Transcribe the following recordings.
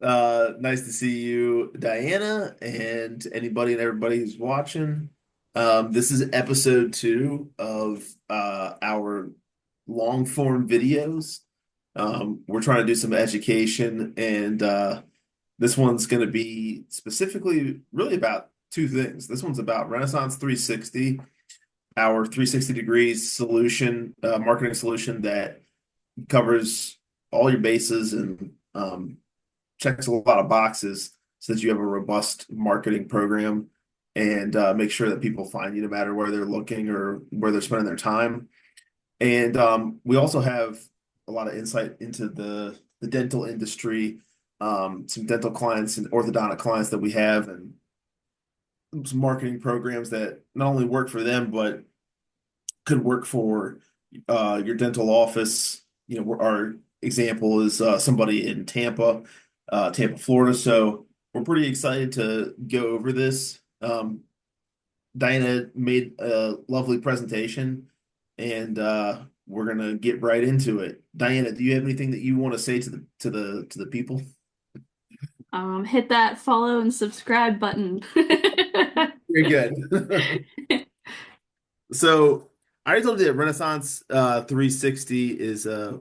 Nice to see you, Diana, and anybody and everybody who's watching. This is episode two of our long form videos. We're trying to do some education, and this one's going to be specifically really about two things. This one's about Renaissance 360, our 360 degrees solution, marketing solution that covers all your bases and checks a lot of boxes so that you have a robust marketing program and make sure that people find you no matter where they're looking or where they're spending their time. And we also have a lot of insight into the dental industry, some dental clients and orthodontic clients that we have, and some marketing programs that not only work for them, but could work for your dental office. Our example is somebody in Tampa, Florida. So we're pretty excited to go over this. Diana made a lovely presentation, and we're gonna get right into it. Diana, do you have anything that you want to say to the people? Hit that follow and subscribe button. Very good. So I already told you that Renaissance 360 is a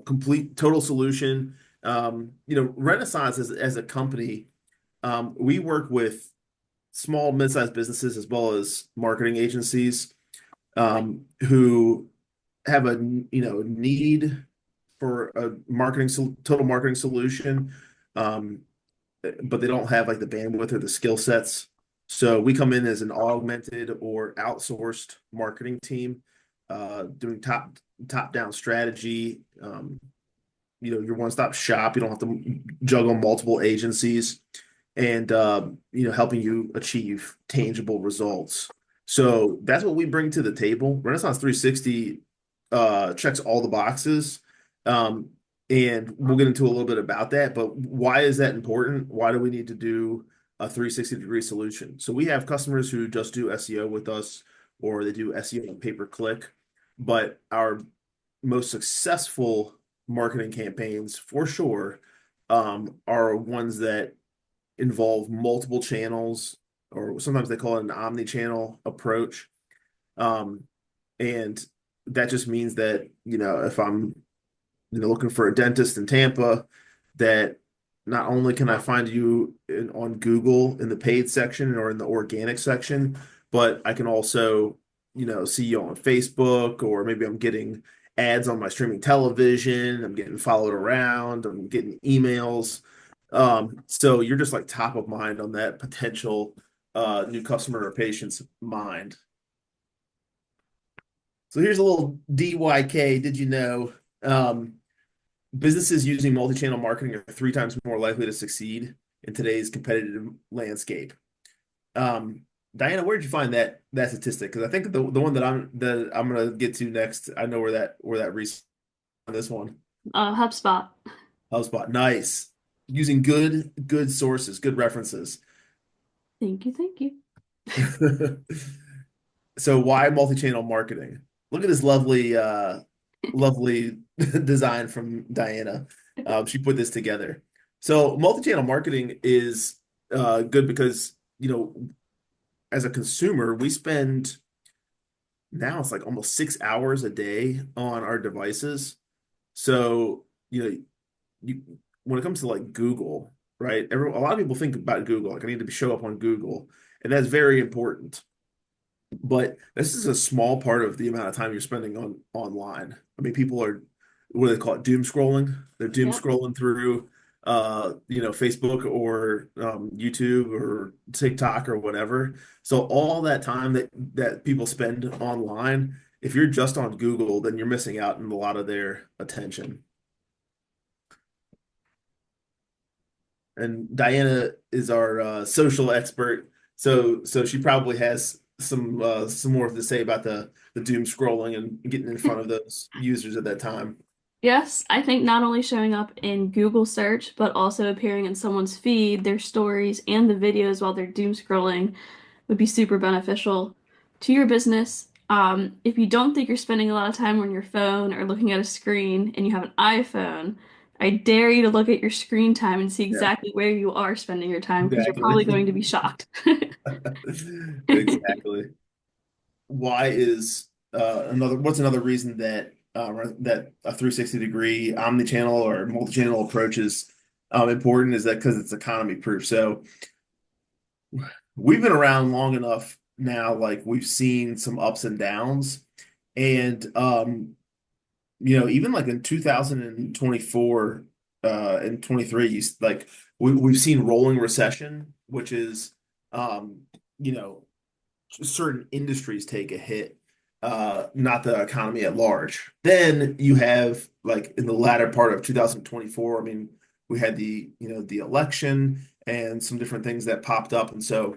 complete total solution. Renaissance as a company, we work with small, mid-sized businesses as well as marketing agencies who have a need for a total marketing solution, um, but they don't have like the bandwidth or the skill sets. So we come in as an augmented or outsourced marketing team, doing top down strategy. Your one stop shop. You don't have to juggle multiple agencies, and helping you achieve tangible results. So that's what we bring to the table. Renaissance 360 checks all the boxes. Um, and we'll get into a little bit about that, but why is that important? Why do we need to do a 360-degree solution? So we have customers who just do SEO with us, or they do SEO on pay per click, but our most successful marketing campaigns for sure are ones that involve multiple channels, or sometimes they call it an omni-channel approach. Um, and that just means that, if I'm, looking for a dentist in Tampa, that not only can I find you on Google in the paid section or in the organic section, but I can also, see you on Facebook, or maybe I'm getting ads on my streaming television, I'm getting followed around, I'm getting emails. So you're just like top of mind on that potential new customer or patient's mind. So here's a little DYK. Did you know businesses using multi-channel marketing are three times more likely to succeed in today's competitive landscape? Diana, where did you find that statistic? Because I think the one that I'm gonna get to next, I know where that research on this one. HubSpot. HubSpot, nice. Using good sources, good references. Thank you, thank you. So why multi-channel marketing? Look at this lovely design from Diana. She put this together. So multi-channel marketing is good because, as a consumer, we spend now it's like almost 6 hours a day on our devices. So, you when it comes to like Google, right? A lot of people think about Google, like I need to show up on Google, and that's very important. But this is a small part of the amount of time you're spending on online. I mean, people are, what do they call it? Doom scrolling. They're doom Yep. scrolling through, Facebook or YouTube or TikTok or whatever. So all that time that people spend online, if you're just on Google, then you're missing out on a lot of their attention. And Diana is our social expert, so she probably has some more to say about the doom scrolling and getting in front of those users at that time. Yes, I think not only showing up in Google search, but also appearing in someone's feed, their stories, and the videos while they're doom scrolling would be super beneficial to your business. If you don't think you're spending a lot of time on your phone or looking at a screen and you have an iPhone, I dare you to look at your screen time and see Yeah, exactly where you are spending your time because you're probably exactly. going to be shocked. Exactly. Why is what's another reason that that a 360-degree omni-channel or multi-channel approach is important is that because it's economy proof. So we've been around long enough now, like we've seen some ups and downs. And even like in 2024 and 23, like we've seen rolling recession, which is you know certain industries take a hit, not the economy at large. Then you have like in the latter part of 2024, I mean, we had the election and some different things that popped up. And so,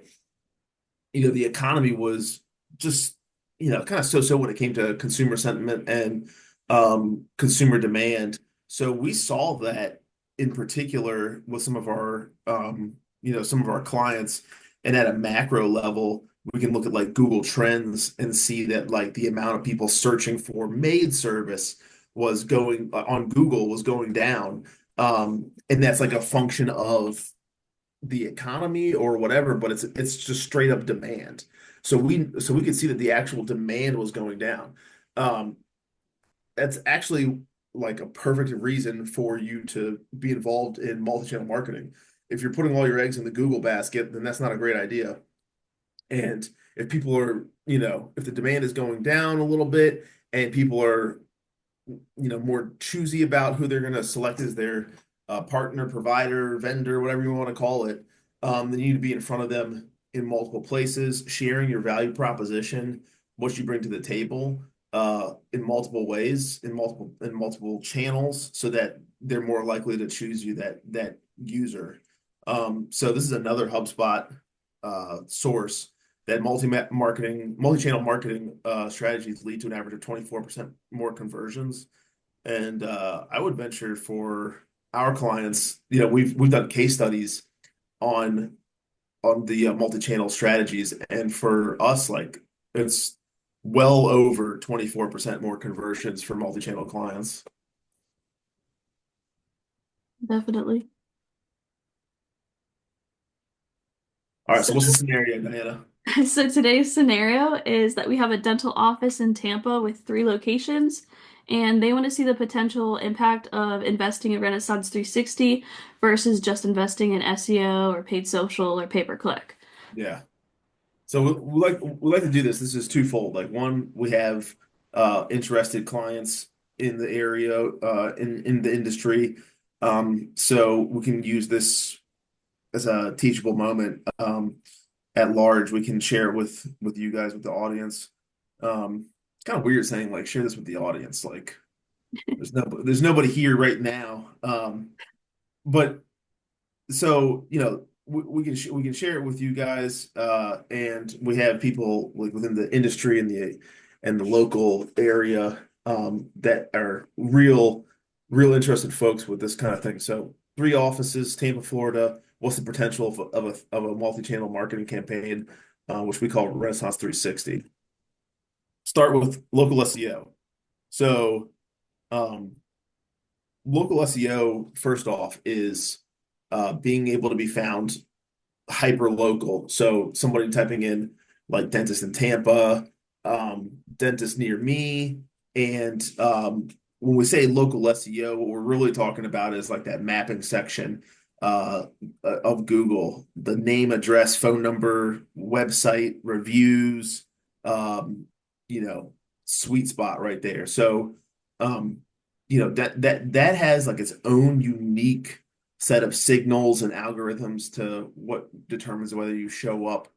the economy was just, kind of so-so when it came to consumer sentiment and consumer demand. So we saw that in particular with some of our clients. And at a macro level, we can look at like Google Trends and see that like the amount of people searching for maid service was going on Google was going down. And that's like a function of the economy or whatever, but it's just straight up demand. So we could see that the actual demand was going down. Um, that's actually like a perfect reason for you to be involved in multi-channel marketing. If you're putting all your eggs in the Google basket, then that's not a great idea. And if people are, if the demand is going down a little bit and people are more choosy about who they're going to select as their partner, provider, vendor, whatever you want to call it. Then you need to be in front of them in multiple places, sharing your value proposition, what you bring to the table in multiple ways, in multiple channels, so that they're more likely to choose you that user. So this is another HubSpot source that multi-channel marketing strategies lead to an average of 24% more conversions. And I would venture for our clients, we've done case studies on the multi-channel strategies, and for us, like it's well over 24% more conversions for multi-channel clients. Definitely. All right, So so what's the scenario, Diana? So today's scenario is that we have a dental office in Tampa with 3 locations, and they want to see the potential impact of investing in Renaissance 360 versus just investing in SEO or paid social or pay-per-click. Yeah. So we like to do this. This is twofold. Like one, we have interested clients in the area, in the industry. So we can use this as a teachable moment. At large, we can share it with you guys, with the audience. It's kind of weird saying like share this with the audience. Like there's nobody here right now. But so we can share it with you guys, and we have people like within the industry and the local area that are real interested folks with this kind of thing. So 3 offices, Tampa, Florida. What's the potential of a multi-channel marketing campaign, which we call Renaissance 360? Start with local SEO. So um, local SEO, first off, is being able to be found hyper local. So somebody typing in like dentist in Tampa, dentist near me, and when we say local SEO, what we're really talking about is like that mapping section uh, of Google, the name, address, phone number, website, reviews, um, you know, sweet spot right there. So, um, that has like its own unique set of signals and algorithms to what determines whether you show up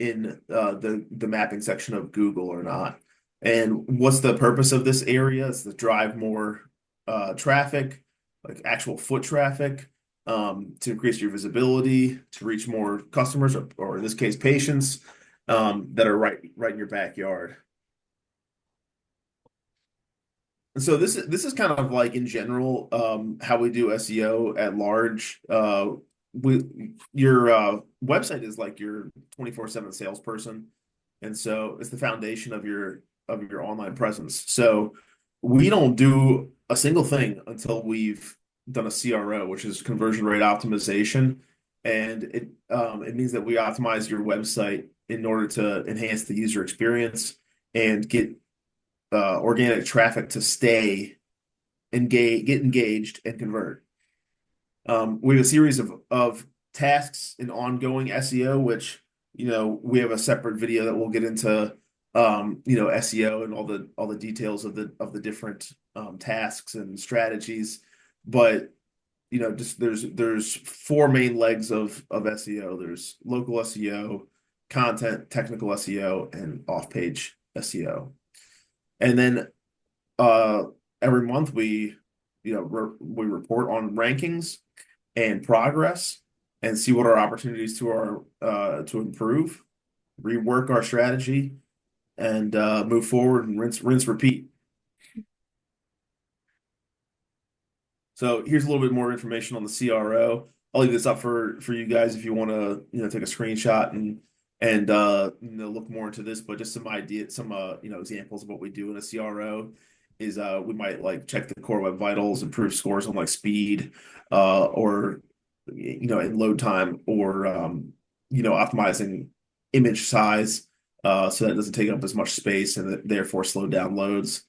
in the mapping section of Google or not. And what's the purpose of this area? Is to drive more traffic, like actual foot traffic, to increase your visibility, to reach more customers, or in this case, patients that are right in your backyard. And so this is kind of like in general how we do SEO at large. Your website is like your 24/7 salesperson, and so it's the foundation of your online presence. So we don't do a single thing until we've done a CRO, which is conversion rate optimization, and it means that we optimize your website in order to enhance the user experience and get organic traffic to stay engage, get engaged, and convert. We have a series of tasks in ongoing SEO, which we have a separate video that we'll get into SEO and all the details of the different tasks and strategies. But just there's four main legs of SEO. There's local SEO, content, technical SEO, and off-page SEO. And then uh, every month we report on rankings and progress and see what our opportunities to improve, rework our strategy, and move forward and rinse, repeat. So here's a little bit more information on the CRO. I'll leave this up for you guys if you want to take a screenshot and look more into this. But just some ideas, some examples of what we do in a CRO is we might like check the core web vitals, improve scores on like speed, or in load time, or optimizing image size, so that it doesn't take up as much space and therefore slow down loads.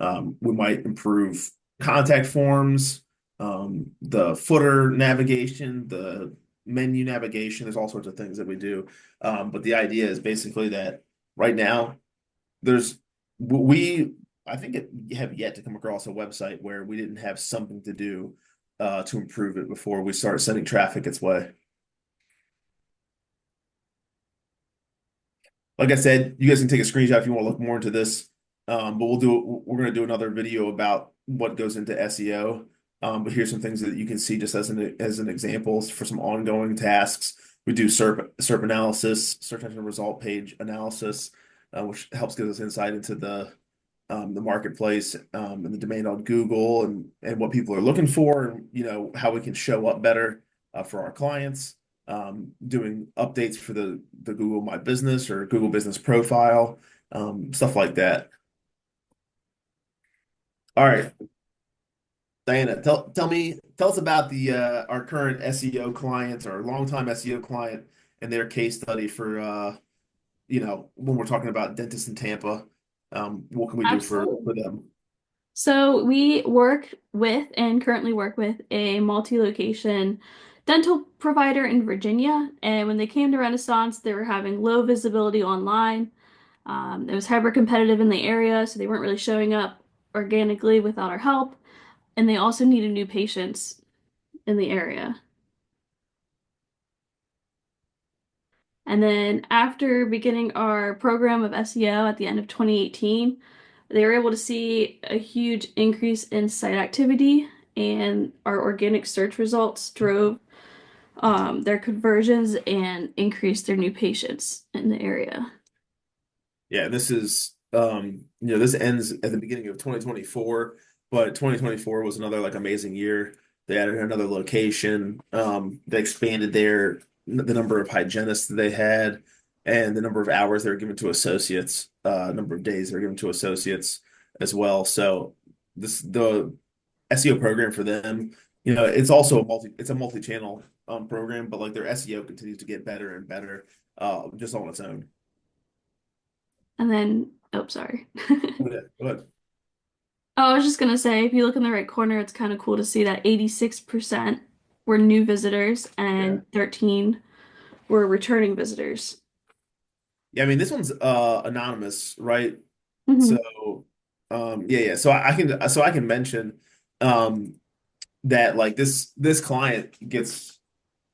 We might improve contact forms, the footer navigation, the menu navigation. There's all sorts of things that we do. But the idea is basically that right now there's we I think have yet to come across a website where we didn't have something to do to improve it before we start sending traffic its way. Like I said, you guys can take a screenshot if you want to look more into this. But we're going to do another video about what goes into SEO. But here's some things that you can see just as an example for some ongoing tasks. We do SERP analysis, search engine result page analysis, which helps give us insight into the marketplace, and the demand on Google, and what people are looking for, and how we can show up better for our clients. Doing updates for the Google My Business or Google Business Profile, stuff like that. All right, Diana, tell us about the our current SEO clients, our longtime SEO client, and their case study for when we're talking about dentists in Tampa. What can we do for Absolutely. them? So we work with and currently work with a multi-location dental provider in Virginia. And when they came to Renaissance, they were having low visibility online. It was hyper competitive in the area, so they weren't really showing up organically without our help. And they also needed new patients in the area. And then after beginning our program of SEO at the end of 2018, they were able to see a huge increase in site activity, and our organic search results drove their conversions and increased their new patients in the area. Yeah, this ends at the beginning of 2024, but 2024 was another like amazing year. They added another location. They expanded the number of hygienists that they had, and the number of hours they were given to associates, number of days they were given to associates as well. So the SEO program for them, it's a multi-channel program, but like their SEO continues to get better and better, just on its own. And then, oh, sorry. Yeah, go Oh, I was just gonna say, if you look in the right corner, it's kind of cool to see that 86% were new visitors ahead. and 13 were returning visitors. Yeah, I mean this one's anonymous, right? Hmm. So yeah. So I can mention that like this client gets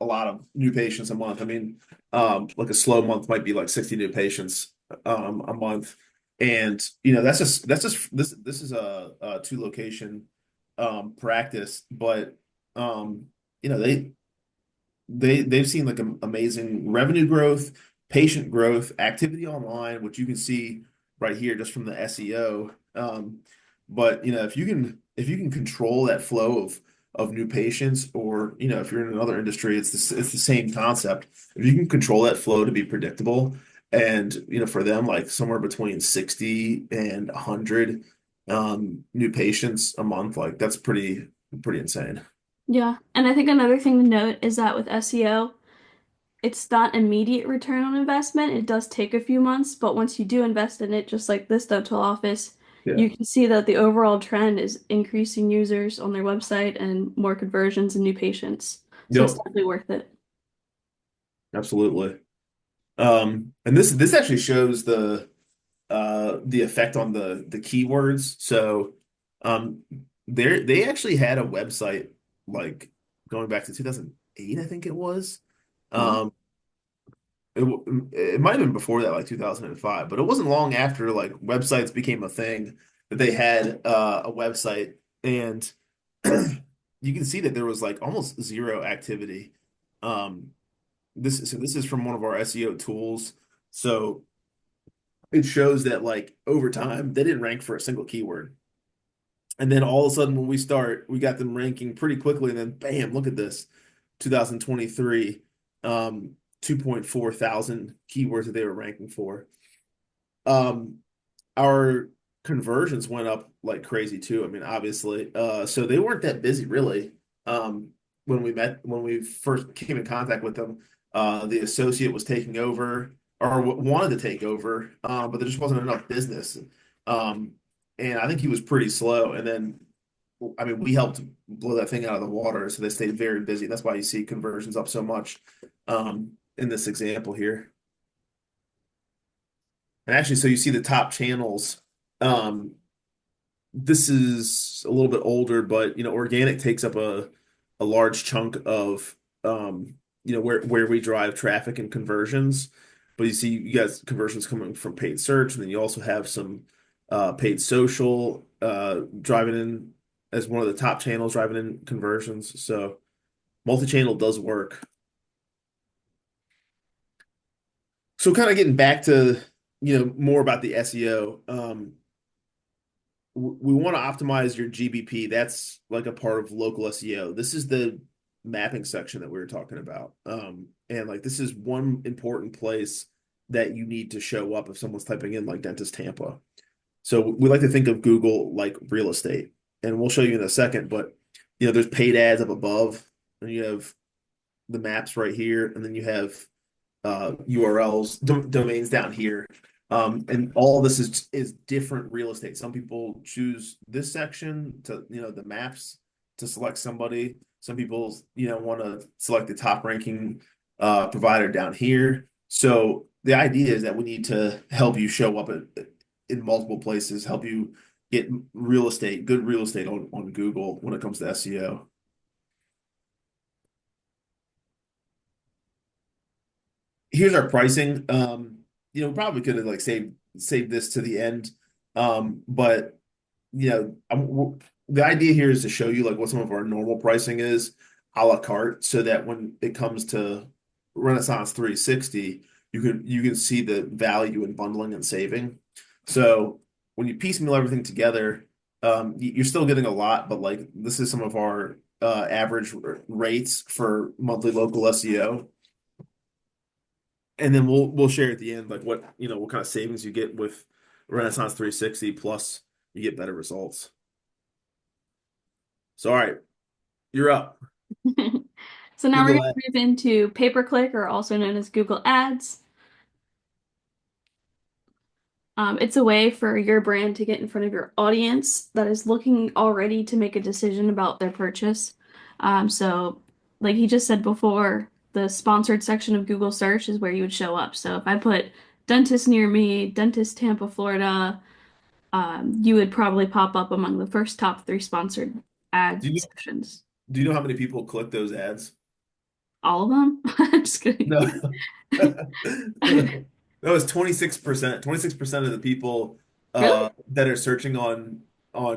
a lot of new patients a month. I mean, like a slow month might be like 60 new patients a month. And this is a two location practice, but um they've seen like amazing revenue growth, patient growth, activity online, which you can see right here just from the SEO. But if you can control that flow of new patients, or if you're in another industry, it's the same concept. If you can control that flow to be predictable, and for them like somewhere between 60 and 100 new patients a month, like that's pretty insane. Yeah. And I think another thing to note is that with SEO, it's not immediate return on investment. It does take a few months, but once you do invest in it, just like this dental office, Yeah. you can see that the overall trend is increasing users on their website and more conversions and new patients. So it's Yep, definitely worth it. absolutely. And this actually shows the effect on the keywords. So they actually had a website like going back to 2008, I think it was. Wow. Um it might have been before that, like 2005, but it wasn't long after like websites became a thing that they had a website, and you can see that there was like almost zero activity. Um this is from one of our SEO tools. So it shows that like over time they didn't rank for a single keyword. And then all of a sudden when we start, we got them ranking pretty quickly, and then bam, look at this. 2023, 2.4 thousand keywords that they were ranking for. Um, our conversions went up like crazy too. I mean, obviously. So they weren't that busy really. Um, when we first came in contact with them, the associate was taking over or wanted to take over, but there just wasn't enough business. Um, and I think he was pretty slow. And then, I mean, we helped blow that thing out of the water, so they stayed very busy. That's why you see conversions up so much, in this example here. And actually, so you see the top channels. Um, this is a little bit older, but organic takes up a large chunk of where we drive traffic and conversions. But you see, you got conversions coming from paid search, and then you also have some paid social driving in as one of the top channels driving in conversions. So multi-channel does work. So kind of getting back to more about the SEO. We want to optimize your GBP. That's like a part of local SEO. This is the mapping section that we were talking about. And like this is one important place that you need to show up if someone's typing in like dentist Tampa. So we like to think of Google like real estate, and we'll show you in a second. But there's paid ads up above, and you have the maps right here, and then you have URLs, domains down here. And all of this is different real estate. Some people choose this section to, the maps to select somebody. Some people, want to select the top ranking provider down here. So the idea is that we need to help you show up in multiple places, help you get good real estate on Google when it comes to SEO. Here's our pricing. We probably could have like saved this to the end. But the idea here is to show you like what some of our normal pricing is a la carte, so that when it comes to Renaissance 360, you can see the value in bundling and saving. So when you piecemeal everything together, you're still getting a lot, but like this is some of our average rates for monthly local SEO. And then we'll share at the end like what kind of savings you get with Renaissance 360, plus you get better results. So all right, you're up. So now we're going Google to Ads. move into pay-per-click, or also known as Google Ads. It's a way for your brand to get in front of your audience that is looking already to make a decision about their purchase. So, like he just said before, the sponsored section of Google search is where you would show up. So, if I put dentist near me, dentist Tampa, Florida, you would probably pop up among the first top three sponsored ad Do you sections. do you know how many people click those ads? All of them? I'm just kidding. No. No, it's 26%. 26% of the people Really? that are searching on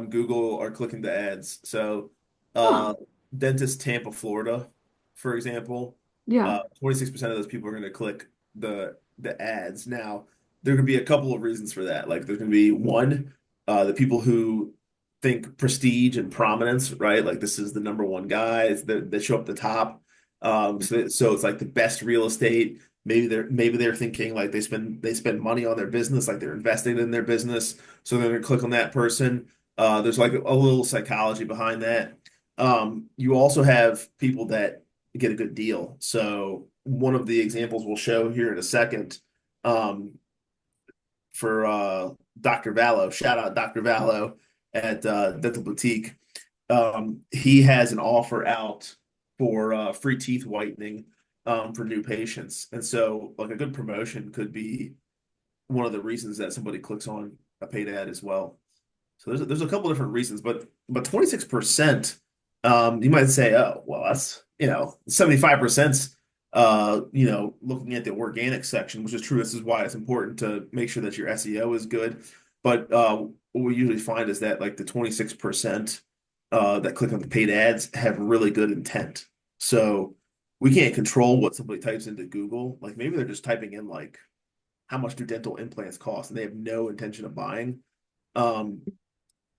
Google are clicking the ads. So Huh. uh dentist Tampa, Florida, for example, Yeah. 26% of those people are going to click the ads. Now, there could be a couple of reasons for that. Like there's going to be one, the people who think prestige and prominence, right? Like this is the number one guy. They show up the top. So it's like the best real estate. Maybe they're thinking like they spend money on their business, like they're investing in their business. So they're gonna click on that person. There's like a little psychology behind that. You also have people that get a good deal. So one of the examples we'll show here in a second, um, for Dr. Vallo, shout out Dr. Vallo at Dental Boutique. He has an offer out for free teeth whitening for new patients. And so like a good promotion could be one of the reasons that somebody clicks on a paid ad as well. So there's a couple different reasons, but 26%, you might say, oh, well, that's 75%, looking at the organic section, which is true. This is why it's important to make sure that your SEO is good. But what we usually find is that like the 26% that click on the paid ads have really good intent. So we can't control what somebody types into Google. Like maybe they're just typing in like how much do dental implants cost, and they have no intention of buying. Um,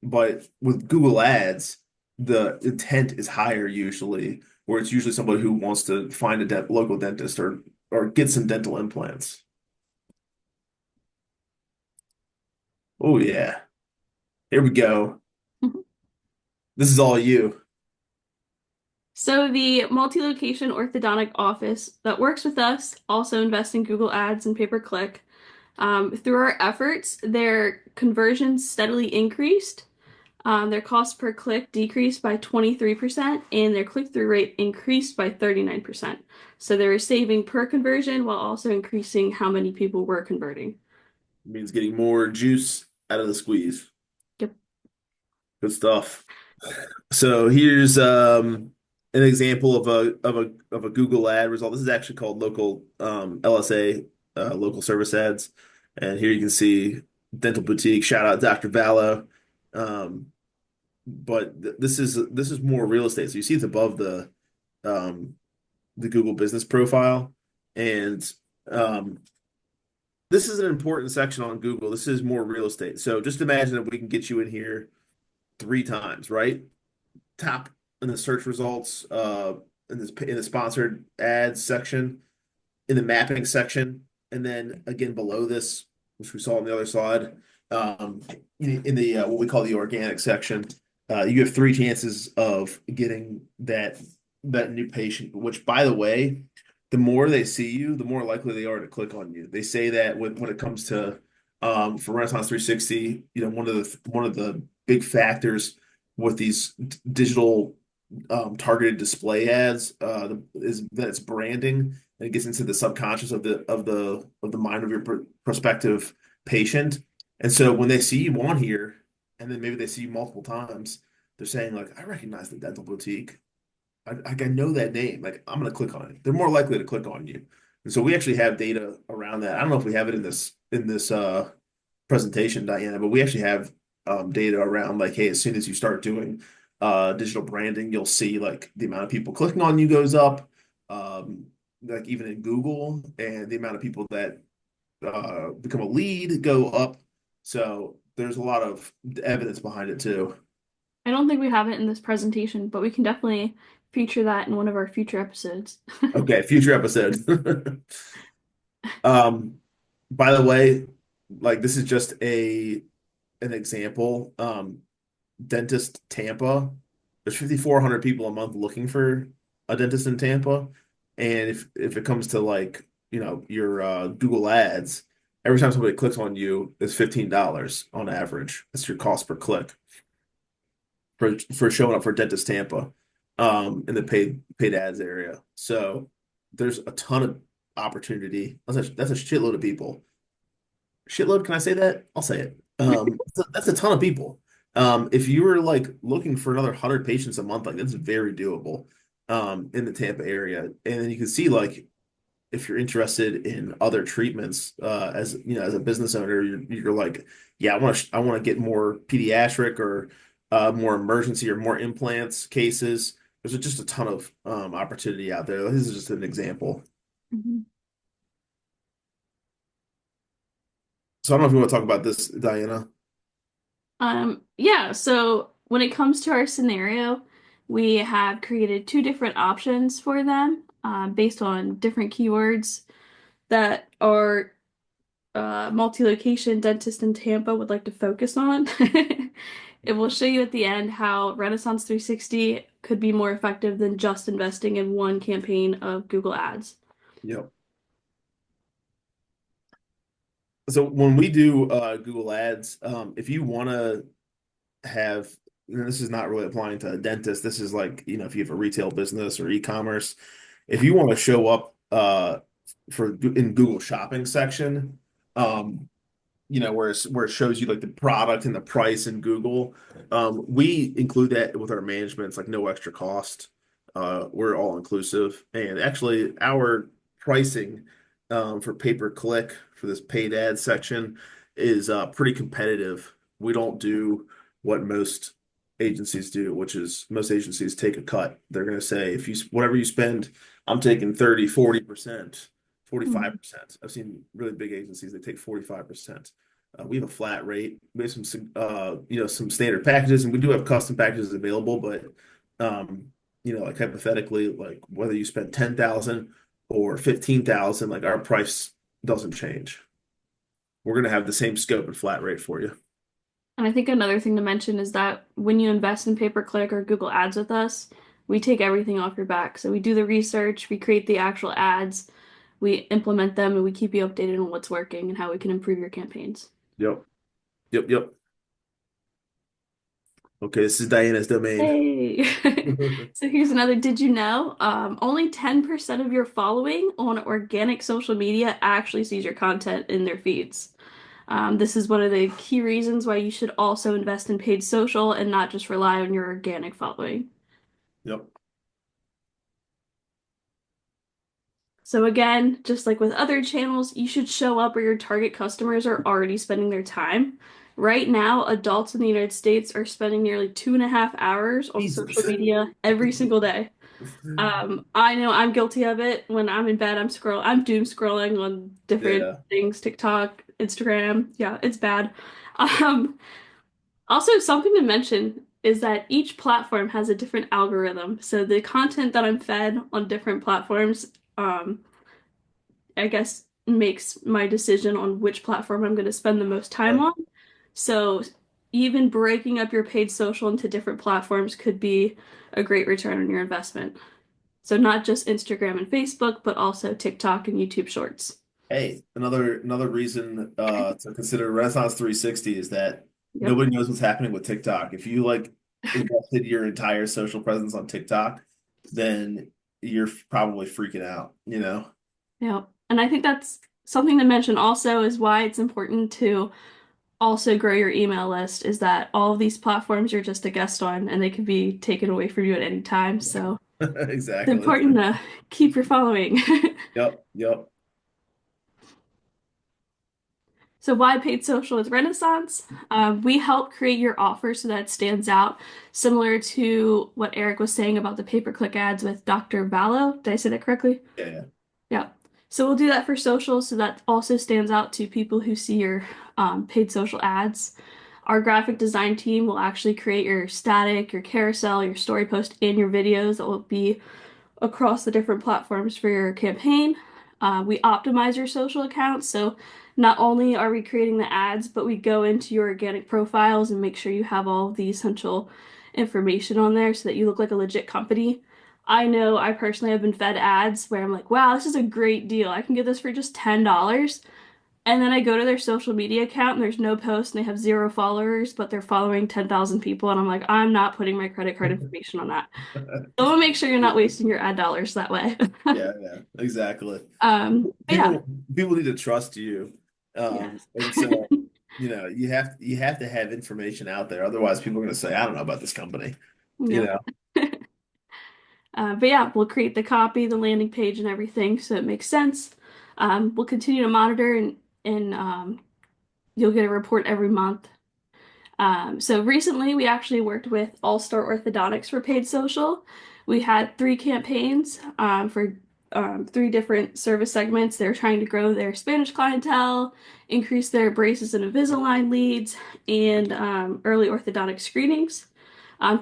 but with Google Ads, the intent is higher usually, where it's usually somebody who wants to find a local dentist or get some dental implants. Oh yeah, here we go. This is all you. So the multi-location orthodontic office that works with us also invests in Google Ads and pay-per-click. Through our efforts, their conversions steadily increased. Their cost per click decreased by 23%, and their click-through rate increased by 39%. So they were saving per conversion while also increasing how many people were converting. It means getting more juice out of the squeeze. Yep. Good stuff. So here's an example of a Google ad result. This is actually called local LSA, local service ads. And here you can see Dental Boutique, shout out Dr. Vallo. Um, but this is more real estate. So you see it's above um the Google business profile. And um this is an important section on Google. This is more real estate. So just imagine that we can get you in here three times, right? Top in the search results, in the sponsored ads section, in the mapping section, and then again below this, which we saw on the other slide, um, in the what we call the organic section, you have three chances of getting that new patient. Which, by the way, the more they see you, the more likely they are to click on you. They say that when it comes to for Renaissance 360, one of the big factors with these digital targeted display ads is that it's branding, and it gets into the subconscious of the mind of your prospective patient. And so when they see you on here, and then maybe they see you multiple times, they're saying like, "I recognize the dental boutique. I know that name. Like, I'm gonna click on it." They're more likely to click on you. And so we actually have data around that. I don't know if we have it in this presentation, Diana, but we actually have data around like, hey, as soon as you start doing digital branding, you'll see like the amount of people clicking on you goes up, um, like even in Google, and the amount of people that become a lead go up. So there's a lot of evidence behind it too. I don't think we have it in this presentation, but we can definitely feature that in one of our future episodes. Okay, future episode. Um, by the way, like this is just an example. Dentist Tampa. There's 5,400 people a month looking for a dentist in Tampa. And if it comes to like, your Google Ads, every time somebody clicks on you, it's $15 on average. That's your cost per click for showing up for Dentist Tampa in the paid ads area. So there's a ton of opportunity. That's a shitload of people. Shitload, can I say that? I'll say it. That's a ton of people. If you were like looking for another 100 patients a month, like that's very doable in the Tampa area. And then you can see like if you're interested in other treatments, as as a business owner, you're like, yeah, I want to get more pediatric or more emergency or more implants cases. There's just a ton of opportunity out there. This is just an example. Mhm. So I don't know if you want to talk about this, Diana. Yeah, so when it comes to our scenario, we have created two different options for them based on different keywords that our multi-location dentist in Tampa would like to focus on. It will show you at the end how Renaissance 360 could be more effective than just investing in one campaign of Google Ads. Yep. So when we do Google Ads, if you want to have, and this is not really applying to a dentist. This is like, if you have a retail business or e-commerce, if you want to show up for in Google Shopping section, um, where it shows you like the product and the price in Google. We include that with our management. It's like no extra cost. We're all inclusive, and actually, our pricing for pay per click for this paid ad section is pretty competitive. We don't do what most agencies do, which is most agencies take a cut. They're going to say if you whatever you spend, I'm taking 30, 40%. Mhm. 45%. I've seen really big agencies that take 45%. We have a flat rate. We have some standard packages, and we do have custom packages available. But like hypothetically, like whether you spend 10,000 or 15,000, like our price doesn't change. We're gonna have the same scope and flat rate for you. And I think another thing to mention is that when you invest in pay-per-click or Google Ads with us, we take everything off your back. So we do the research, we create the actual ads, we implement them, and we keep you updated on what's working and how we can improve your campaigns. Yep. Yep. Yep. Okay, this is Diana's domain. Hey. So here's another did you know? Only 10% of your following on organic social media actually sees your content in their feeds. This is one of the key reasons why you should also invest in paid social and not just rely on your organic following. Yep. So again, just like with other channels, you should show up where your target customers are already spending their time. Right now, adults in the United States are spending nearly 2.5 hours on social Jesus. media every single day. I know I'm guilty of it. When I'm in bed, I'm doom scrolling on different Yeah. things, TikTok, Instagram. Yeah, it's bad. Um, Also, something to mention is that each platform has a different algorithm. So the content that I'm fed on different platforms, I guess, makes my decision on which platform I'm going to spend the most time on. So even breaking up your paid social into different platforms could be a great return on your investment. So not just Instagram and Facebook, but also TikTok and YouTube Shorts. Hey, another reason to consider Renaissance 360 is that Yep. nobody knows what's happening with TikTok. If you like invested your entire social presence on TikTok, then you're probably freaking out. Yep. And I think that's something to mention also is why it's important to also grow your email list is that all of these platforms you're just a guest on and they can be taken away from you at any time. So it's Exactly. important to keep your following. Yep, yep. So why paid social with Renaissance? We help create your offer so that it stands out, similar to what Eric was saying about the pay-per-click ads with Dr. Vallo. Did I say that correctly? Yeah, yeah. Yeah. So we'll do that for social so that also stands out to people who see your paid social ads. Our graphic design team will actually create your static, your carousel, your story post, and your videos that will be across the different platforms for your campaign. We optimize your social accounts, so not only are we creating the ads, but we go into your organic profiles and make sure you have all of the essential information on there so that you look like a legit company. I know I personally have been fed ads where I'm like, wow, this is a great deal. I can get this for just $10. And then I go to their social media account and there's no post and they have 0 followers, but they're following 10,000 people. And I'm like, I'm not putting my credit card information on that. So we'll make sure you're not wasting your ad dollars that way. Yeah, yeah, exactly. But yeah, People need to trust you. yes. And so, you have to have information out there. Otherwise, people are going to say, I don't know about this company. You Yep. know. But yeah, we'll create the copy, the landing page, and everything so it makes sense. We'll continue to monitor and you'll get a report every month. So recently, we actually worked with All Star Orthodontics for paid social. We had 3 campaigns for 3 different service segments. They're trying to grow their Spanish clientele, increase their braces and Invisalign leads, and early orthodontic screenings.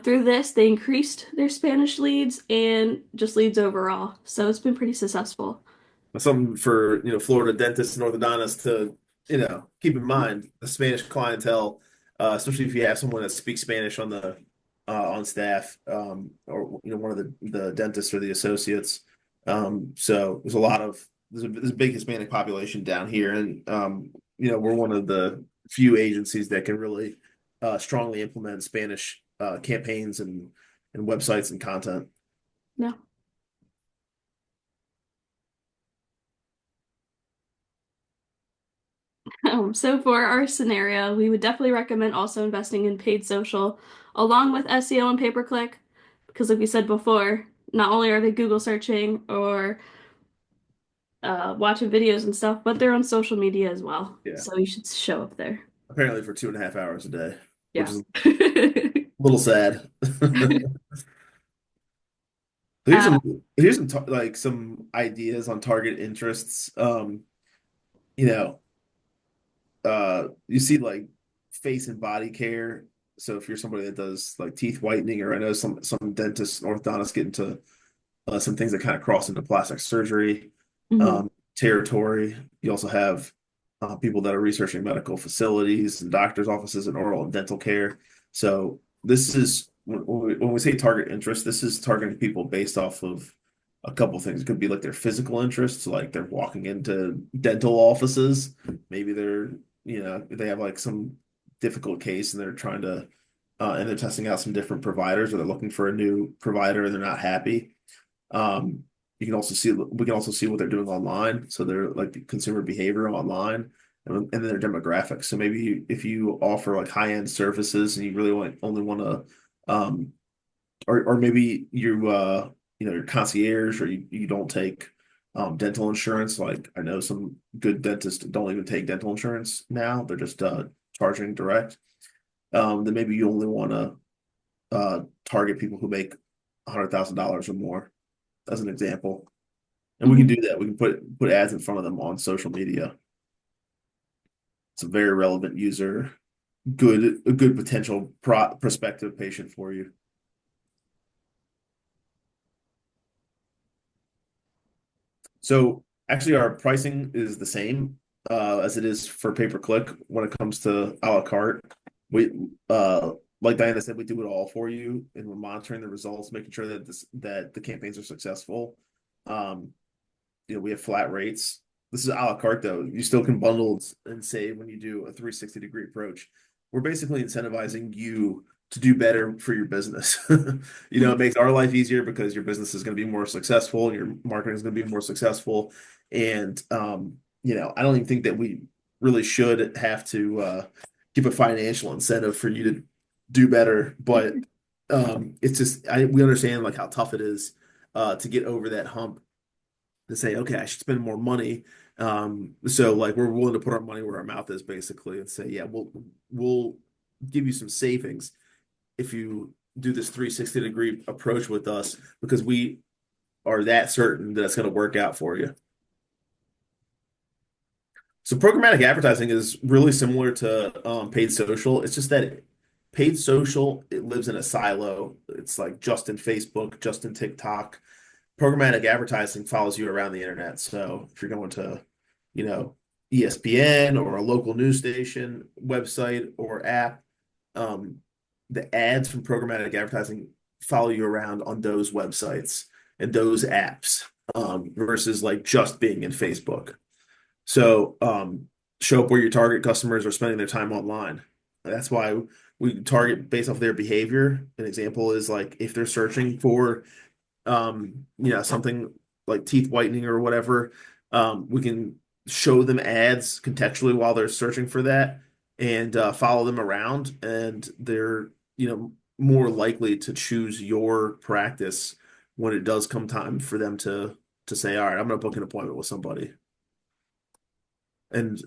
Through this, they increased their Spanish leads and just leads overall. So it's been pretty successful. Something for Florida dentists and orthodontists to keep in mind the Spanish clientele, especially if you have someone that speaks Spanish on the on staff, or one of the dentists or the associates. So there's a big Hispanic population down here, and we're one of the few agencies that can really strongly implement Spanish campaigns and websites and content. No. So for our scenario, we would definitely recommend also investing in paid social along with SEO and pay-per-click because like we said before, not only are they Google searching or watching videos and stuff, but they're on social media as well. Yeah, So you should show up there. apparently for 2.5 hours a day, which Yeah. is a little sad. Here's Uh, some ideas on target interests. You know, you see like face and body care. So if you're somebody that does like teeth whitening, or I know some dentists and orthodontists get into some things that kind of cross into plastic surgery mhm, territory. You also have people that are researching medical facilities and doctors' offices and oral and dental care. So this is when we say target interest, this is targeting people based off of a couple things. It could be like their physical interests, like they're walking into dental offices. Maybe they have like some difficult case and they're trying to and they're testing out some different providers, or they're looking for a new provider and they're not happy. Um, we can also see what they're doing online. So they're like the consumer behavior online, and then their demographics. So maybe if you offer like high-end services and you really only want to, or maybe your concierge, or you don't take dental insurance. Like I know some good dentists don't even take dental insurance now. They're just charging direct. Then maybe you only want to target people who make $100,000 or more, as an example. And we can mhm. do that. We can put ads in front of them on social media. It's a very relevant user, a good potential prospective patient for you. So actually, our pricing is the same as it is for pay per click when it comes to a la carte. We like Diana said, we do it all for you, and we're monitoring the results, making sure that the campaigns are successful. Um, we have flat rates. This is a la carte though. You still can bundle and save when you do a 360-degree approach. We're basically incentivizing you to do better for your business. It makes our life easier because your business is going to be more successful, your marketing is going to be more successful. And I don't even think that we really should have to give a financial incentive for you to do better. But it's just we understand like how tough it is to get over that hump, to say, okay, I should spend more money. So like we're willing to put our money where our mouth is, basically, and say, yeah, we'll give you some savings if you do this 360-degree approach with us, because we are that certain that it's going to work out for you. So programmatic advertising is really similar to paid social. It's just that paid social, it lives in a silo. It's like just in Facebook, just in TikTok. Programmatic advertising follows you around the internet. So if you're going to, you know, ESPN or a local news station, website, or app, um, the ads from programmatic advertising follow you around on those websites and those apps, versus like just being in Facebook. So show up where your target customers are spending their time online. That's why we target based off their behavior. An example is like if they're searching for something like teeth whitening or whatever, we can show them ads contextually while they're searching for that, and follow them around, and they're, more likely to choose your practice when it does come time for them to say, all right, I'm going to book an appointment with somebody. And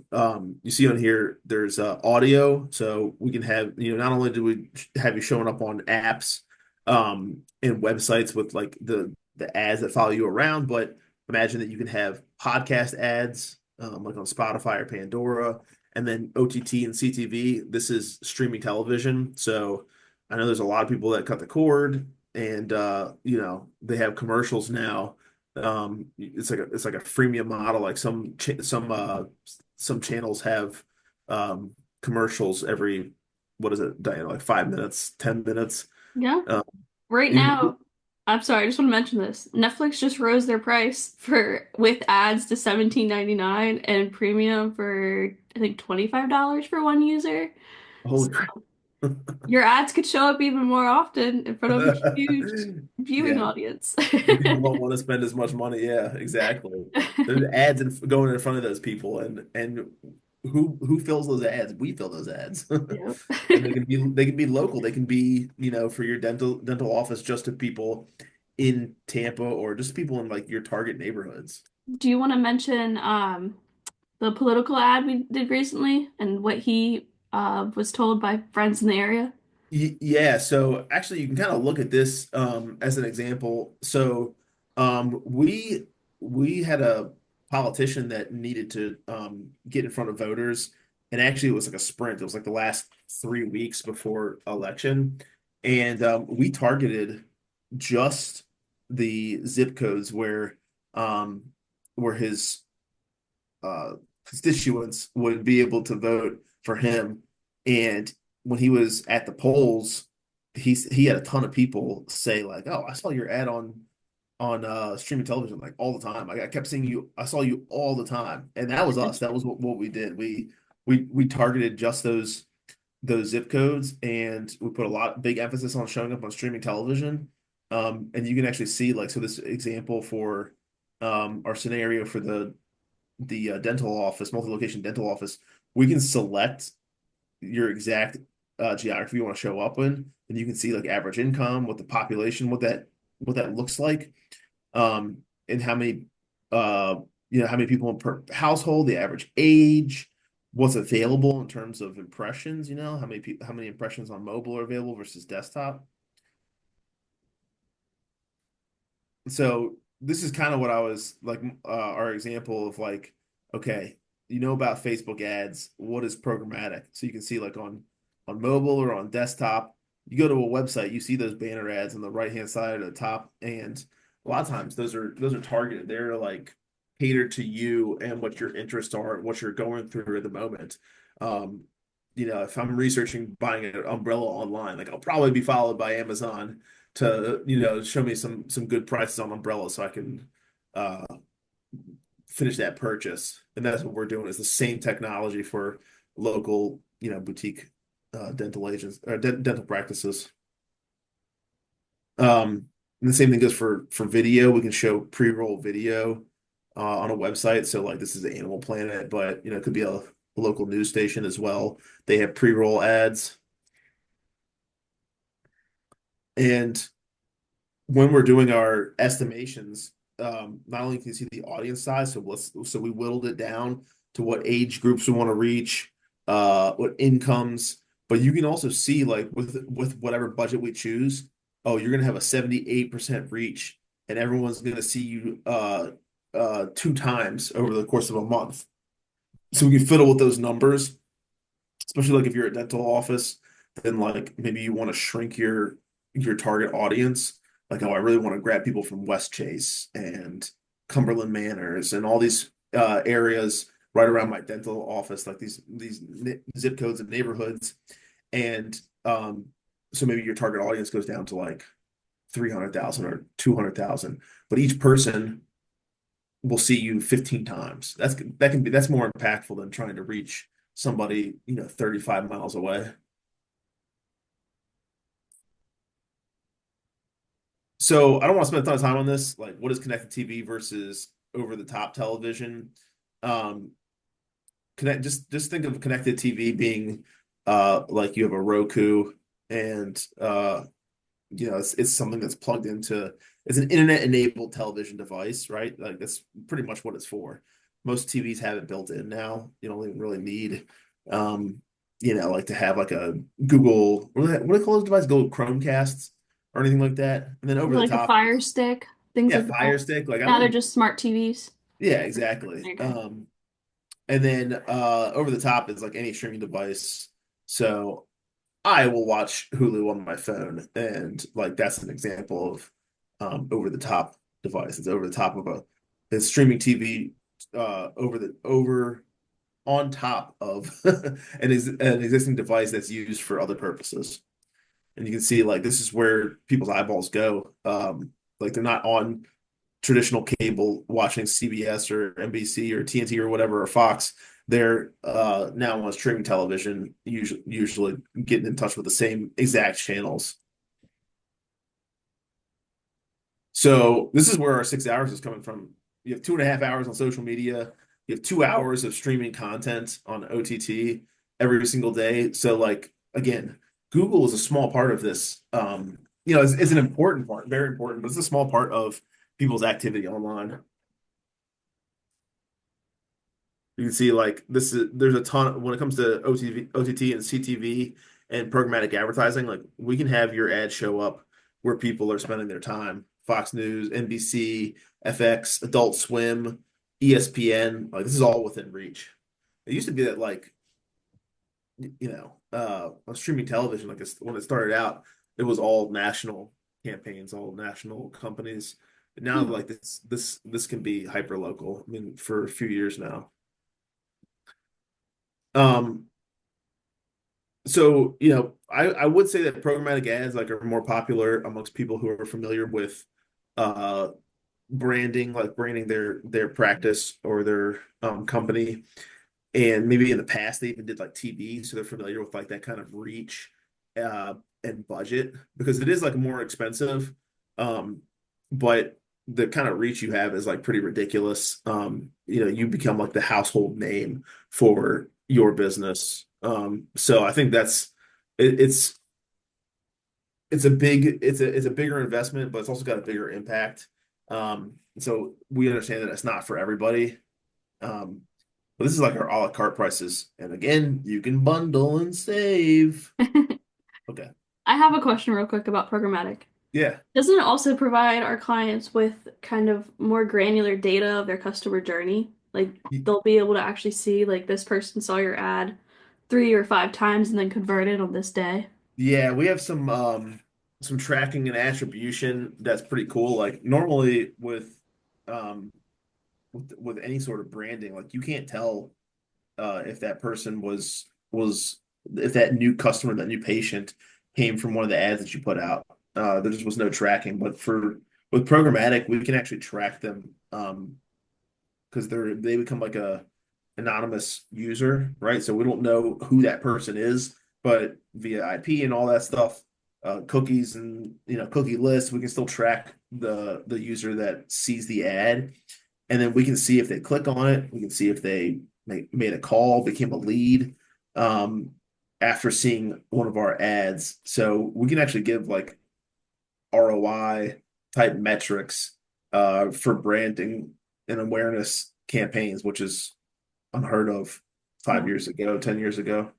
you see on here, there's audio, so we can have, not only do we have you showing up on apps and websites with like the ads that follow you around, but imagine that you can have podcast ads like on Spotify or Pandora, and then OTT and CTV. This is streaming television, so I know there's a lot of people that cut the cord, and they have commercials now. It's like a freemium model. Like some channels have commercials every, what is it, Diana, like 5 minutes, 10 minutes. Yeah. Um, Right even now, I'm sorry, I just want to mention this. Netflix just rose their price for with ads to 17.99 and premium for I think $25 for one user. holy So crap. your ads could show up even more often in front of a huge viewing Yeah, audience. people don't want to spend as much money. Yeah, exactly. There's ads going in front of those people, and who fills those ads? We fill those ads, Yep. and they can be local. They can be for your dental office, just to people in Tampa or just people in like your target neighborhoods. Do you want to mention the political ad we did recently and what he was told by friends in the area? Yeah, so actually you can kind of look at this as an example. So we had a politician that needed to get in front of voters, and actually it was like a sprint. It was like the last 3 weeks before election, and we targeted just the zip codes um, where his uh, constituents would be able to vote for him. And when he was at the polls, he had a ton of people say like, "Oh, I saw your ad on streaming television like all the time. I kept seeing you. I saw you all the time." And that was us. That was what we did. We targeted just those zip codes, and we put a lot big emphasis on showing up on streaming television. And you can actually see like so this example for our scenario for the dental office, multi-location dental office, we can select your exact geography you want to show up in, and you can see like average income, what the population, what that looks like, and how many uh how many people per household, the average age, what's available in terms of impressions, how many impressions on mobile are available versus desktop. So this is kind of what I was like our example of like, okay, you know about Facebook ads, what is programmatic? So you can see like on mobile or on desktop, you go to a website, you see those banner ads on the right hand side at the top, and a lot of times those are targeted. They're like catered to you and what your interests are, what you're going through at the moment. Um, if I'm researching buying an umbrella online, like I'll probably be followed by Amazon to show me some good prices on umbrellas so I can uh finish that purchase. And that's what we're doing is the same technology for local boutique dental agents or dental practices. And the same thing goes for video. We can show pre-roll video on a website. So like this is Animal Planet, but it could be a local news station as well. They have pre-roll ads. And when we're doing our estimations, not only can you see the audience size, so we whittled it down to what age groups we want to reach, what incomes, but you can also see like with whatever budget we choose, oh, you're gonna have a 78% reach, and everyone's gonna see you 2 times over the course of a month. So we can fiddle with those numbers, especially like if you're a dental office, then like maybe you want to shrink your target audience. Like, oh, I really want to grab people from West Chase and Cumberland Manors and all these areas right around my dental office, like these zip codes and neighborhoods. And so maybe your target audience goes down to like 300,000 or 200,000, but each person will see you 15 times. That's more impactful than trying to reach somebody, 35 miles away. So I don't want to spend a ton of time on this. Like, what is connected TV versus over the top television? Um, just think of connected TV being like you have a Roku and it's something that's plugged into it's an internet enabled television device, right? Like that's pretty much what it's for. Most TVs have it built in now. You don't even really need um, like to have like a Google what do they call those devices? Google Chromecasts or anything like that. And then over the Like a top, Fire Stick, things yeah, like that. Fire Stick. Like I Now they're wouldn't just smart TVs. yeah, exactly. Okay. And then over the top is like any streaming device. So I will watch Hulu on my phone, and like that's an example of over the top device. It's over the top of a streaming TV over on top of an existing device that's used for other purposes. and you can see like this is where people's eyeballs go. Like they're not on traditional cable watching CBS or NBC or TNT or whatever or Fox. They're now on streaming television, usually getting in touch with the same exact channels. So this is where our 6 hours is coming from. You have 2.5 hours on social media. You have 2 hours of streaming content on OTT every single day. So like again, Google is a small part of this. It's an important part, very important, but it's a small part of people's activity online. You can see like there's a ton when it comes to OTT and CTV and programmatic advertising. Like we can have your ad show up where people are spending their time. Fox News, NBC, FX, Adult Swim, ESPN. Like this is all within reach. It used to be that like on streaming television, like when it started out, it was all national campaigns, all national companies. But now Hmm. like this can be hyper local. I mean, for a few years now. Um, So, I would say that programmatic ads like are more popular amongst people who are familiar with uh branding, like branding their practice or their company. And maybe in the past they even did like TV, so they're familiar with like that kind of reach uh and budget because it is like more expensive. Um, but the kind of reach you have is like pretty ridiculous. You become like the household name for your business. So I think it, it's it's a bigger investment, but it's also got a bigger impact. So we understand that it's not for everybody. Um, but this is like our a la carte prices. And again, you can bundle and save. Okay. I have a question real quick about programmatic. Yeah. Doesn't it also provide our clients with kind of more granular data of their customer journey? Like they'll be able to actually see like this person saw your ad 3 or 5 times and then converted on this day. Yeah, we have some tracking and attribution that's pretty cool. Like normally um with any sort of branding, like you can't tell if that person was if that new customer, that new patient came from one of the ads that you put out. There just was no tracking. But for with programmatic, we can actually track them because they become like a anonymous user, right? So we don't know who that person is, but via IP and all that stuff, cookies and cookie lists, we can still track the user that sees the ad, and then we can see if they click on it. We can see if they made a call, became a lead after seeing one of our ads. So we can actually give like ROI type metrics for branding and awareness campaigns, which is unheard of five Yeah. years ago, 10 years ago.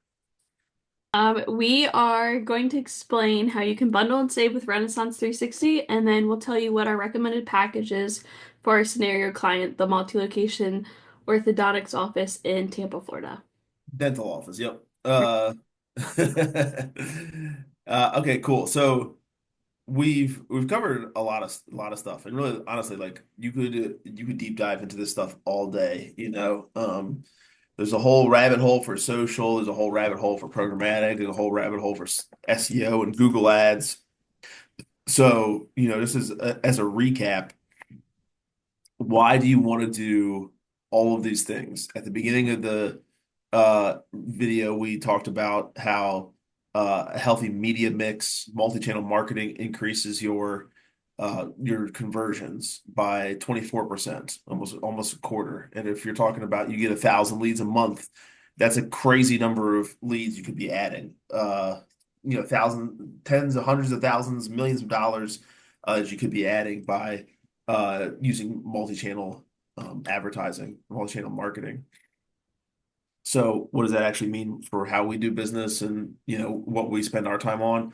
We are going to explain how you can bundle and save with Renaissance 360, and then we'll tell you what our recommended package is for our scenario client, the multi-location orthodontics office in Tampa, Florida. Dental office, yep. Okay, cool. So we've covered a lot of stuff, and really, honestly, like you could deep dive into this stuff all day. There's a whole rabbit hole for social. There's a whole rabbit hole for programmatic. There's a whole rabbit hole for SEO and Google Ads. So, this is as a recap. Why do you want to do all of these things? At the beginning of the video, we talked about how a healthy media mix, multi-channel marketing increases your conversions by 24%, almost a quarter. And if you're talking about you get 1,000 leads a month, that's a crazy number of leads you could be adding. Tens of hundreds of thousands, millions of dollars that you could be adding by using multi-channel advertising, multi-channel marketing. So what does that actually mean for how we do business and what we spend our time on?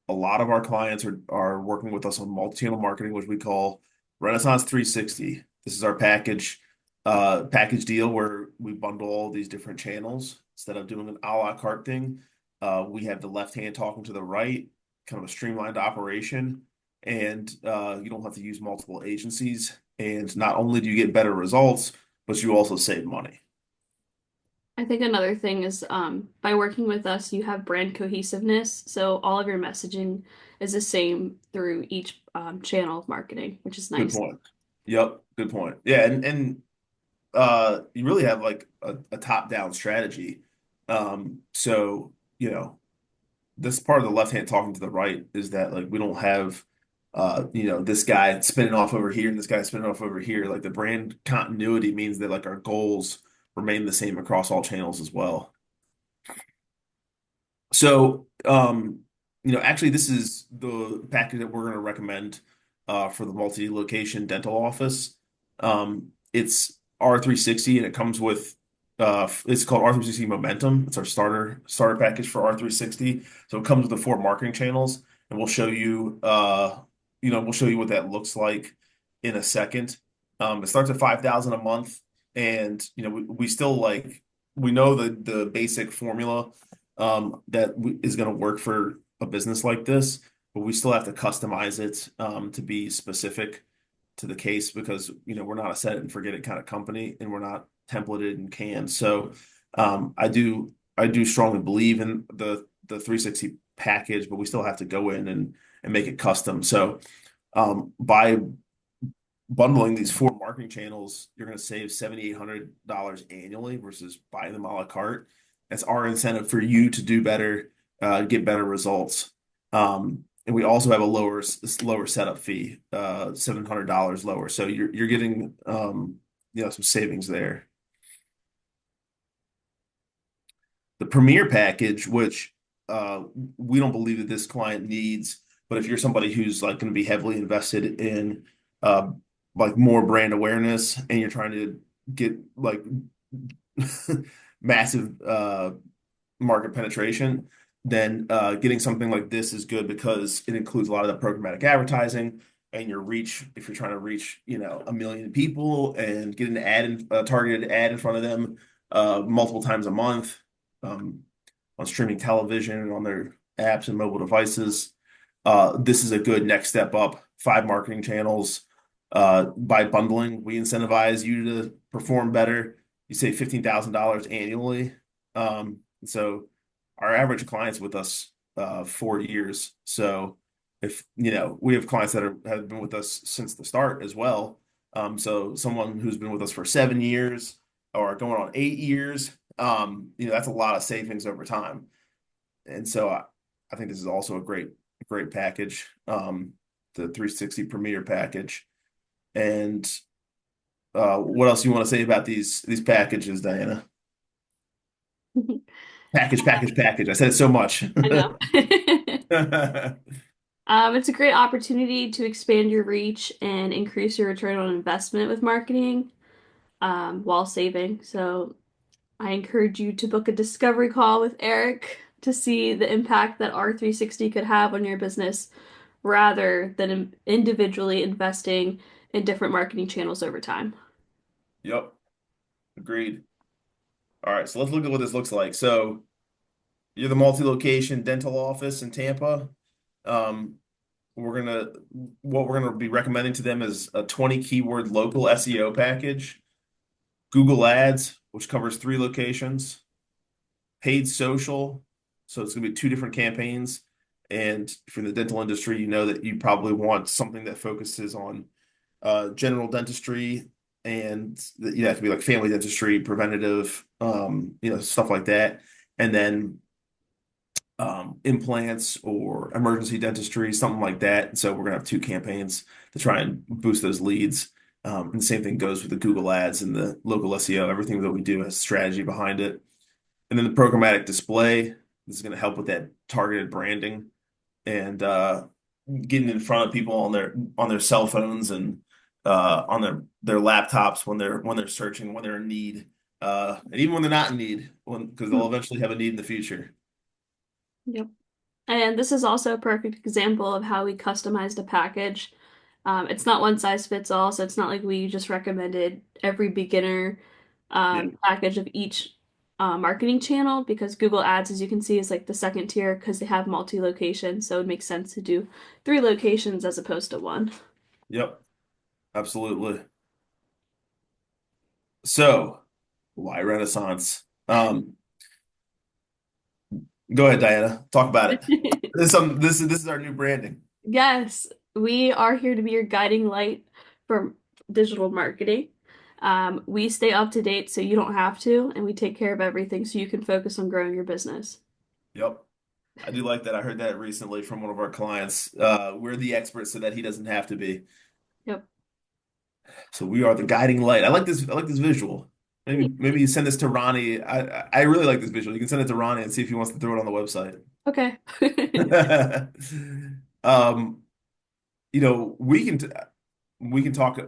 A lot of our clients are working with us on multi-channel marketing, which we call Renaissance 360. This is our package deal where we bundle all these different channels instead of doing an a la carte thing. We have the left hand talking to the right, kind of a streamlined operation, and you don't have to use multiple agencies. And not only do you get better results, but you also save money. I think another thing is by working with us, you have brand cohesiveness. So all of your messaging is the same through each channel of marketing, which is Good nice. point. Yep, good point. Yeah, and you really have like a top-down strategy. So, this part of the left hand talking to the right is that like we don't have this guy spinning off over here and this guy spinning off over here. Like the brand continuity means that like our goals remain the same across all channels as well. So, actually, this is the package that we're going to recommend for the multi-location dental office. It's R360, and it comes with it's called R360 Momentum. It's our starter package for R360. So it comes with the four marketing channels, and we'll show you what that looks like in a second. It starts at 5,000 a month, and we still like we know the basic formula is going to work for a business like this, but we still have to customize it to be specific to the case because we're not a set it and forget it kind of company, and we're not templated and canned. So I do strongly believe in the 360 package, but we still have to go in and make it custom. So by bundling these four marketing channels, you're going to save $7,800 annually versus buying them a la carte. That's our incentive for you to do better, get better results. And we also have a lower setup fee, $700 lower. So you're getting some savings there. The Premier package, which uh, we don't believe that this client needs, but if you're somebody who's like going to be heavily invested in uh, like more brand awareness and you're trying to get like massive market penetration, then getting something like this is good because it includes a lot of the programmatic advertising and your reach. If you're trying to reach, 1 million people and get an a targeted ad in front of them multiple times a month um, on streaming television and on their apps and mobile devices, this is a good next step up. Five marketing channels. By bundling, we incentivize you to perform better. You save $15,000 annually. So our average client's with us 4 years. So if we have clients that have been with us since the start as well. So someone who's been with us for 7 years or going on 8 years, that's a lot of savings over time. And so I think this is also a great package, the 360 Premier package. And what else you want to say about these packages, Diana? Package. I said it so much. I know. It's a great opportunity to expand your reach and increase your return on investment with marketing, while saving. So I encourage you to book a discovery call with Eric to see the impact that R360 could have on your business rather than individually investing in different marketing channels over time. Yep, agreed. All right, so let's look at what this looks like. So you're the multi-location dental office in Tampa. Um, we're gonna what we're gonna be recommending to them is a 20 keyword local SEO package, Google Ads, which covers three locations, paid social. So it's gonna be two different campaigns. And for the dental industry, you know that you probably want something that focuses on general dentistry and it could be like family dentistry, preventative, stuff like that. And then implants or emergency dentistry, something like that. So we're gonna have two campaigns to try and boost those leads. And the same thing goes with the Google Ads and the local SEO. Everything that we do has strategy behind it. And then the programmatic display is going to help with that targeted branding and getting in front of people on their cell phones and on their laptops when they're searching, when they're in need, and even when they're not in need, because they'll eventually have a need in the future. Yep. And this is also a perfect example of how we customized a package. It's not one size fits all, so it's not like we just recommended every beginner Yeah. package of each marketing channel because Google Ads, as you can see, is like the second tier because they have multi-location, so it makes sense to do three locations as opposed to one. Yep. Absolutely. So, why Renaissance? Um, Go ahead, Diana. Talk about it. This is our new branding. Yes, we are here to be your guiding light for digital marketing. We stay up to date so you don't have to, and we take care of everything so you can focus on growing your business. Yep. I do like that. I heard that recently from one of our clients. We're the experts so that he doesn't have to be. Yep. So we are the guiding light. I like this. I like this visual. Maybe you send this to Ronnie. I really like this visual. You can send it to Ronnie and see if he wants to throw it on the website. Okay. Um, we can talk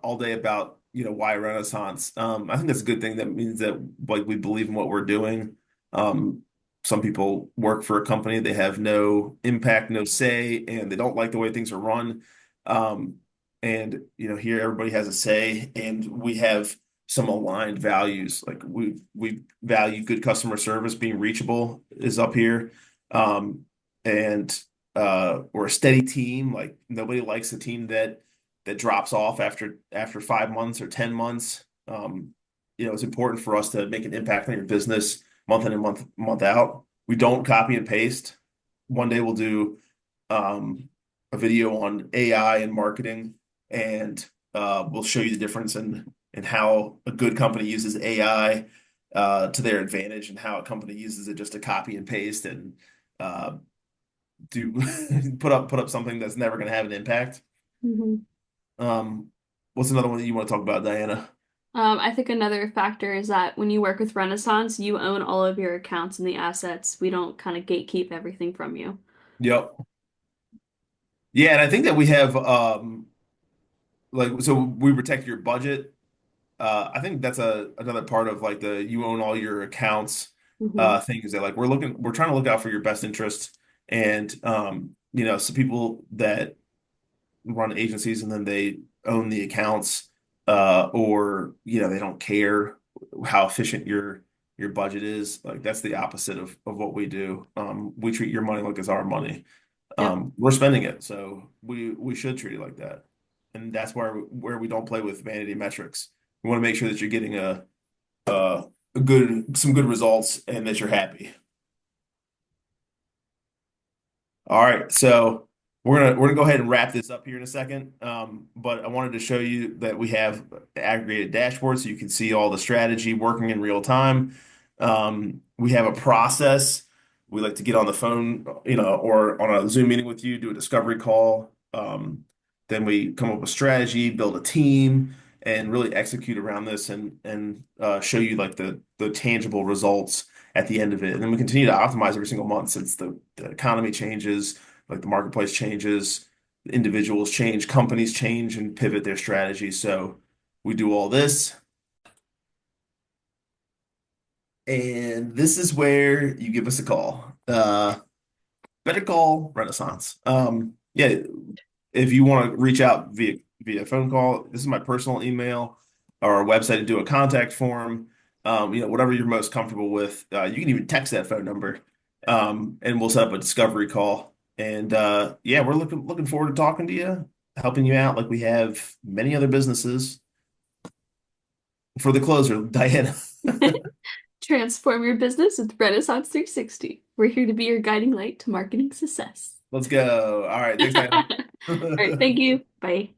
all day about why Renaissance. I think that's a good thing. That means that like we believe in what we're doing. Um, some people work for a company, they have no impact, no say, and they don't like the way things are run. Um, and here everybody has a say, and we have some aligned values. Like we value good customer service, being reachable is up here. And we're a steady team. Like nobody likes a team that drops off after 5 months or 10 months. It's important for us to make an impact on your business month in and month out. We don't copy and paste. One day we'll do a video on AI and marketing, and we'll show you the difference in how a good company uses AI to their advantage, and how a company uses it just to copy and paste and uh, do put up something that's never going to have an impact. Mhm. Um, what's another one that you want to talk about, Diana? I think another factor is that when you work with Renaissance, you own all of your accounts and the assets. We don't kind of gatekeep everything from you. Yep. Yeah, and I think that we have like so we protect your budget. I think that's another part of like the you own all your accounts Hmm. thing is that like we're trying to look out for your best interest, and some people that run agencies and then they own the accounts, or they don't care how efficient your budget is. Like that's the opposite of what we do. We treat your money like it's our money. Yep. We're spending it, so we should treat it like that. And that's where we don't play with vanity metrics. We want to make sure that you're getting some good results and that you're happy. All right, so we're gonna go ahead and wrap this up here in a second. But I wanted to show you that we have the aggregated dashboard so you can see all the strategy working in real time. We have a process. We like to get on the phone, or on a Zoom meeting with you, do a discovery call. Then we come up with strategy, build a team, and really execute around this and show you like the tangible results at the end of it. And then we continue to optimize every single month since the economy changes, like the marketplace changes, individuals change, companies change and pivot their strategy. So we do all this. And this is where you give us a call. Better call Renaissance. Yeah, if you want to reach out via phone call, this is my personal email or our website to do a contact form. Whatever you're most comfortable with. You can even text that phone number, and we'll set up a discovery call. And yeah, we're looking forward to talking to you, helping you out like we have many other businesses. For the closer, Diana. Transform your business with Renaissance 360. We're here to be your guiding light to marketing success. Let's go. All right, thanks, All right, Diana. thank you. Bye.